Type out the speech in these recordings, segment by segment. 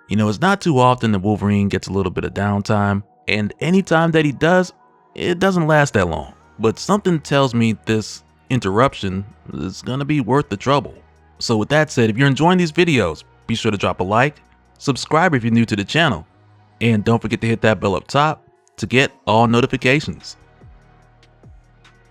You know, it's not too often that Wolverine gets a little bit of downtime, and anytime that he does, it doesn't last that long. But something tells me this interruption is gonna be worth the trouble. So with that said, if you're enjoying these videos, be sure to drop a like, subscribe if you're new to the channel, and don't forget to hit that bell up top to get all notifications.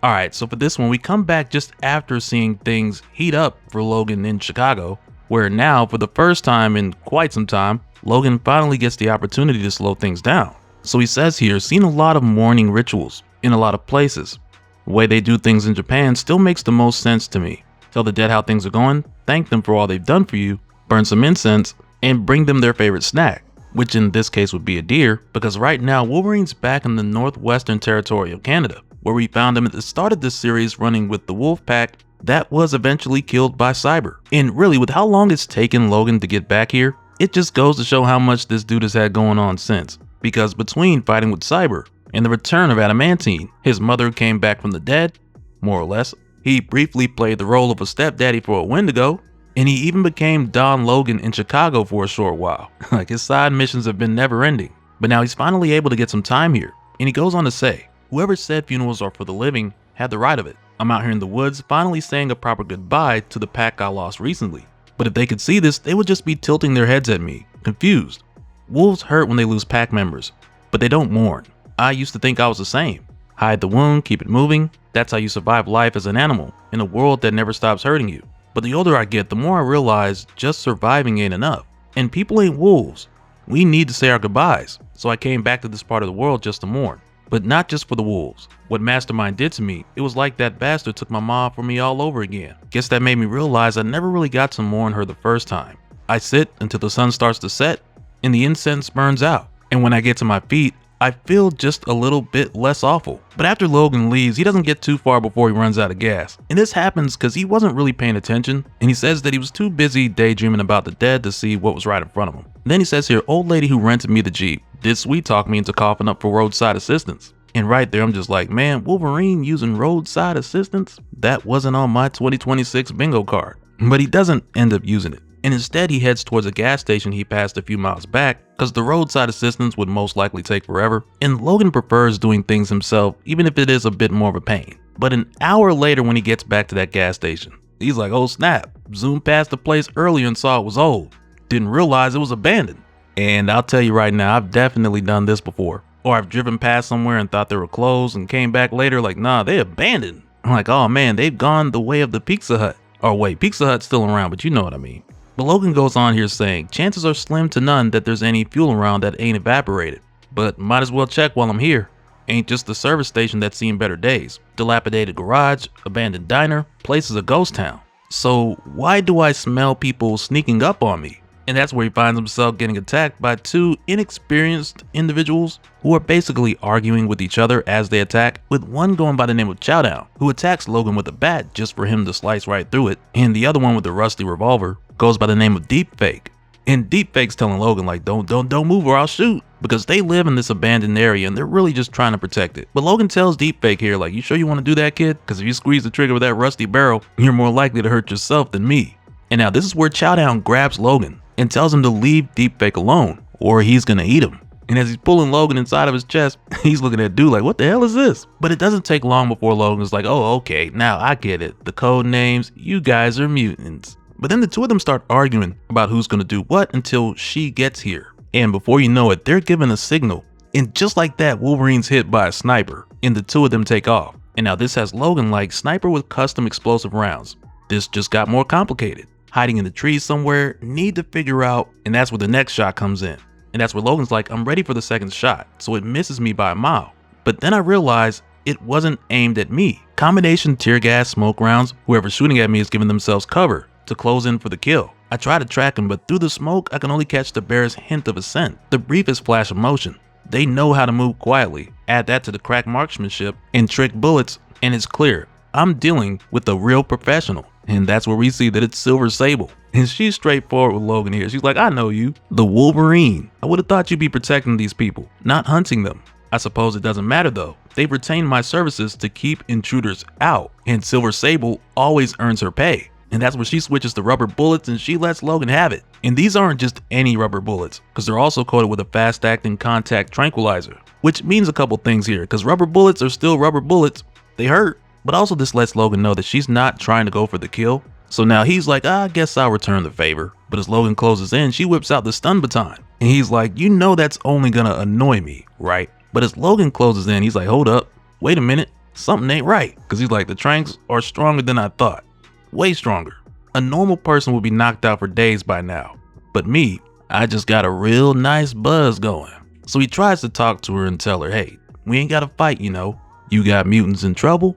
Alright, so for this one, we come back just after seeing things heat up for Logan in Chicago, where now, for the first time in quite some time, Logan finally gets the opportunity to slow things down. So he says here, seen a lot of mourning rituals in a lot of places. The way they do things in Japan still makes the most sense to me. Tell the dead how things are going, thank them for all they've done for you, burn some incense, and bring them their favorite snack, which in this case would be a deer, because right now Wolverine's back in the northwestern territory of Canada, where we found him at the start of this series running with the wolf pack that was eventually killed by Cyber. And really, with how long it's taken Logan to get back here, it just goes to show how much this dude has had going on since. Because between fighting with Cyber and the return of Adamantine, his mother came back from the dead, more or less. He briefly played the role of a stepdaddy for a Wendigo, and he even became Don Logan in Chicago for a short while. Like, his side missions have been never ending. But now he's finally able to get some time here, and he goes on to say, whoever said funerals are for the living had the right of it. I'm out here in the woods finally saying a proper goodbye to the pack I lost recently. But if they could see this, they would just be tilting their heads at me, confused. Wolves hurt when they lose pack members, but they don't mourn. I used to think I was the same. Hide the wound, keep it moving. That's how you survive life as an animal in a world that never stops hurting you. But the older I get, the more I realize just surviving ain't enough. And people ain't wolves. We need to say our goodbyes. So I came back to this part of the world just to mourn. But not just for the wolves. What Mastermind did to me, it was like that bastard took my mom from me all over again. Guess that made me realize I never really got to mourn her the first time. I sit until the sun starts to set and the incense burns out. And when I get to my feet, I feel just a little bit less awful. But after Logan leaves, he doesn't get too far before he runs out of gas. And this happens because he wasn't really paying attention, and he says that he was too busy daydreaming about the dead to see what was right in front of him. And then he says here, old lady who rented me the Jeep did sweet talk me into coughing up for roadside assistance. And right there, I'm just like, man, Wolverine using roadside assistance? That wasn't on my 2026 bingo card. But he doesn't end up using it. And instead he heads towards a gas station he passed a few miles back, because the roadside assistance would most likely take forever, and Logan prefers doing things himself even if it is a bit more of a pain. But an hour later when he gets back to that gas station, he's like, oh snap, zoomed past the place earlier and saw it was old, didn't realize it was abandoned. And I'll tell you right now, I've definitely done this before. Or I've driven past somewhere and thought they were closed and came back later like, nah, they abandoned. I'm like, oh man, they've gone the way of the Pizza Hut. Or wait, Pizza Hut's still around, but you know what I mean. But Logan goes on here saying, chances are slim to none that there's any fuel around that ain't evaporated. But might as well check while I'm here. Ain't just the service station that's seen better days. Dilapidated garage, abandoned diner, place is a ghost town. So why do I smell people sneaking up on me? And that's where he finds himself getting attacked by two inexperienced individuals who are basically arguing with each other as they attack, with one going by the name of Chowdown, who attacks Logan with a bat just for him to slice right through it, and the other one with the rusty revolver goes by the name of Deepfake. And Deepfake's telling Logan like, don't move or I'll shoot, because they live in this abandoned area and they're really just trying to protect it. But Logan tells Deepfake here like, you sure you want to do that, kid? Because if you squeeze the trigger with that rusty barrel, you're more likely to hurt yourself than me. And now this is where Chowdown grabs Logan and tells him to leave Deepfake alone or he's gonna eat him. And as he's pulling Logan inside of his chest, he's looking at dude like, what the hell is this? But it doesn't take long before Logan's like, oh, okay, now I get it. The code names, you guys are mutants. But then the two of them start arguing about who's gonna do what until she gets here. And before you know it, they're given a signal. And just like that, Wolverine's hit by a sniper and the two of them take off. And now this has Logan like sniper with custom explosive rounds. This just got more complicated. Hiding in the trees somewhere, need to figure out, and that's where the next shot comes in. And that's where Logan's like, I'm ready for the second shot, so it misses me by a mile. But then I realized it wasn't aimed at me. Combination tear gas, smoke rounds, whoever's shooting at me is giving themselves cover to close in for the kill. I try to track him, but through the smoke, I can only catch the barest hint of a scent, the briefest flash of motion. They know how to move quietly. Add that to the crack marksmanship and trick bullets, and it's clear. I'm dealing with a real professional. And that's where we see that it's Silver Sable. And she's straightforward with Logan here. She's like, I know you, the Wolverine. I would have thought you'd be protecting these people, not hunting them. I suppose it doesn't matter though. They've retained my services to keep intruders out, and Silver Sable always earns her pay. And that's where she switches to rubber bullets and she lets Logan have it. And these aren't just any rubber bullets, because they're also coated with a fast-acting contact tranquilizer, which means a couple things here, because rubber bullets are still rubber bullets, they hurt, but also this lets Logan know that she's not trying to go for the kill. So now he's like, I guess I'll return the favor. But as Logan closes in, she whips out the stun baton. And he's like, you know that's only gonna annoy me, right? But as Logan closes in, he's like, hold up, wait a minute, something ain't right. Because he's like, the tranks are stronger than I thought. Way stronger. A normal person would be knocked out for days by now. But me, I just got a real nice buzz going. So he tries to talk to her and tell her, hey, we ain't gotta fight, you know. You got mutants in trouble?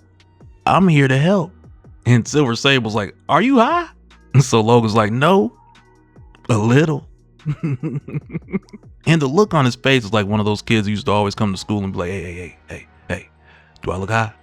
I'm here to help. And Silver Sable's like, are you high? And so Logan's like, no, a little. And the look on his face is like one of those kids who used to always come to school and be like, hey, do I look high?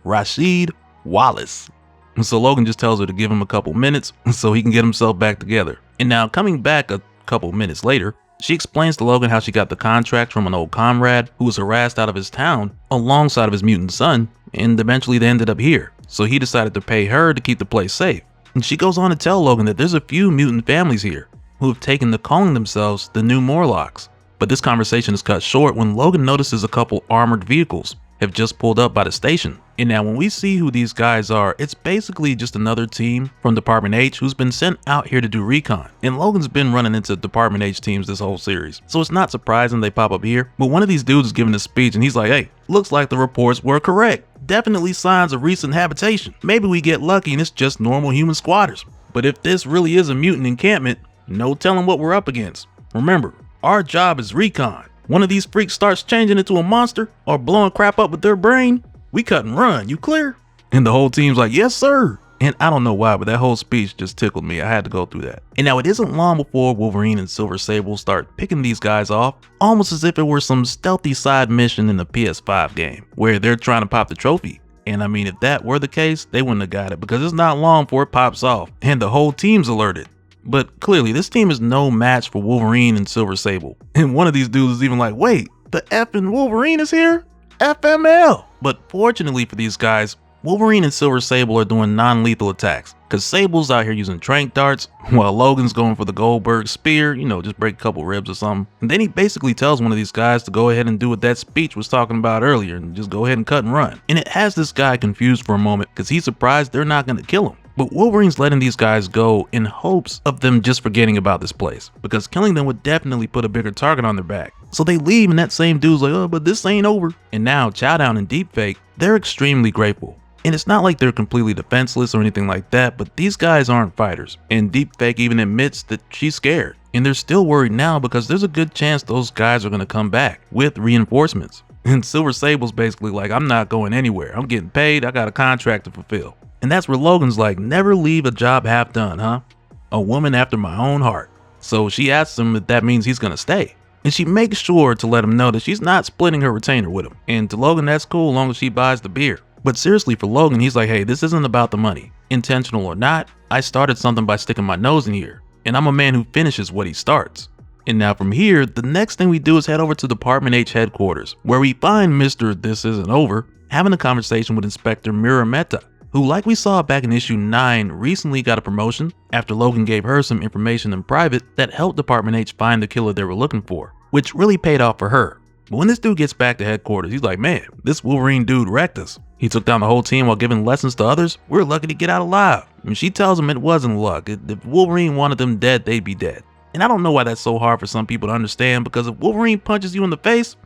Rashid Wallace. And so Logan just tells her to give him a couple minutes so he can get himself back together. And now coming back a couple minutes later, she explains to Logan how she got the contract from an old comrade who was harassed out of his town alongside of his mutant son, and eventually they ended up here. So he decided to pay her to keep the place safe. And she goes on to tell Logan that there's a few mutant families here who have taken to calling themselves the new Morlocks. But this conversation is cut short when Logan notices a couple armored vehicles have just pulled up by the station. And now when we see who these guys are, it's basically just another team from Department H who's been sent out here to do recon. And Logan's been running into Department H teams this whole series, so it's not surprising they pop up here. But one of these dudes is giving a speech and he's like, hey, looks like the reports were correct. Definitely signs of recent habitation. Maybe we get lucky and it's just normal human squatters. But if this really is a mutant encampment, no telling what we're up against. Remember, our job is recon. One of these freaks starts changing into a monster or blowing crap up with their brain, we cut and run, you clear? And the whole team's like, yes sir. And I don't know why, but that whole speech just tickled me. I had to go through that. And now it isn't long before Wolverine and Silver Sable start picking these guys off, almost as if it were some stealthy side mission in the PS5 game, where they're trying to pop the trophy. And I mean, if that were the case, they wouldn't have got it, because it's not long before it pops off, and the whole team's alerted. But clearly, this team is no match for Wolverine and Silver Sable. And one of these dudes is even like, wait, the effing Wolverine is here? FML! But fortunately for these guys, Wolverine and Silver Sable are doing non-lethal attacks, because Sable's out here using trank darts, while Logan's going for the Goldberg spear, you know, just break a couple ribs or something. And then he basically tells one of these guys to go ahead and do what that speech was talking about earlier, and just go ahead and cut and run. And it has this guy confused for a moment, because he's surprised they're not going to kill him. But Wolverine's letting these guys go in hopes of them just forgetting about this place, because killing them would definitely put a bigger target on their back. So they leave and that same dude's like, oh, but this ain't over. And now Chowdown and Deepfake, they're extremely grateful. And it's not like they're completely defenseless or anything like that, but these guys aren't fighters. And Deepfake even admits that she's scared. And they're still worried now because there's a good chance those guys are going to come back with reinforcements. And Silver Sable's basically like, I'm not going anywhere. I'm getting paid. I got a contract to fulfill. And that's where Logan's like, never leave a job half done, huh? A woman after my own heart. So she asks him if that means he's gonna stay. And she makes sure to let him know that she's not splitting her retainer with him. And to Logan, that's cool as long as she buys the beer. But seriously, for Logan, he's like, hey, this isn't about the money. Intentional or not, I started something by sticking my nose in here. And I'm a man who finishes what he starts. And now from here, the next thing we do is head over to Department H headquarters, where we find Mr. This Isn't Over having a conversation with Inspector Mirameta, who, like we saw back in issue 9, recently got a promotion after Logan gave her some information in private that helped Department H find the killer they were looking for, which really paid off for her. But when this dude gets back to headquarters, he's like, man, this Wolverine dude wrecked us. He took down the whole team while giving lessons to others. We're lucky to get out alive. And she tells him it wasn't luck. If Wolverine wanted them dead, they'd be dead. And I don't know why that's so hard for some people to understand, because if Wolverine punches you in the face,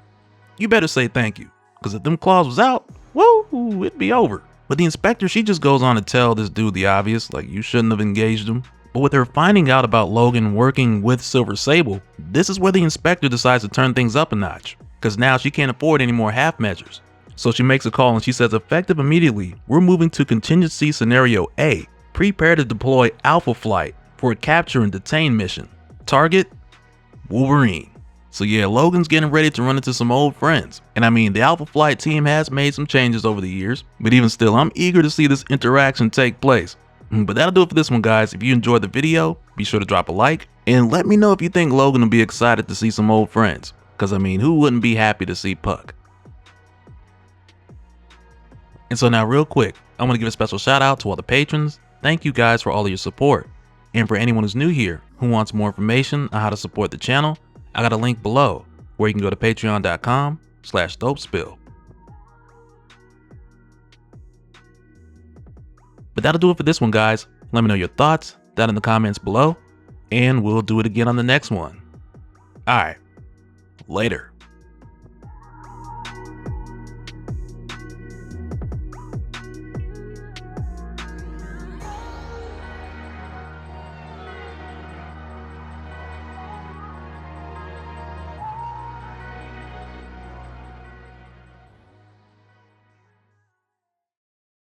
you better say thank you. Because if them claws was out, woo, it'd be over. But the inspector, she just goes on to tell this dude the obvious, like you shouldn't have engaged him. But with her finding out about Logan working with Silver Sable, this is where the inspector decides to turn things up a notch, because now she can't afford any more half measures. So she makes a call and she says, effective immediately, we're moving to contingency scenario A. Prepare to deploy Alpha Flight for a capture and detain mission. Target, Wolverine. So yeah, Logan's getting ready to run into some old friends. And I mean, the Alpha Flight team has made some changes over the years, but even still, I'm eager to see this interaction take place. But that'll do it for this one, guys. If you enjoyed the video, be sure to drop a like, and let me know if you think Logan will be excited to see some old friends. Because I mean, who wouldn't be happy to see Puck? And so now real quick, I want to give a special shout out to all the patrons thank you guys for all of your support. And for anyone who's new here who wants more information on how to support the channel, I got a link below where you can go to patreon.com/DopeSpill. But that'll do it for this one, guys. Let me know your thoughts down in the comments below, and we'll do it again on the next one. Alright, later.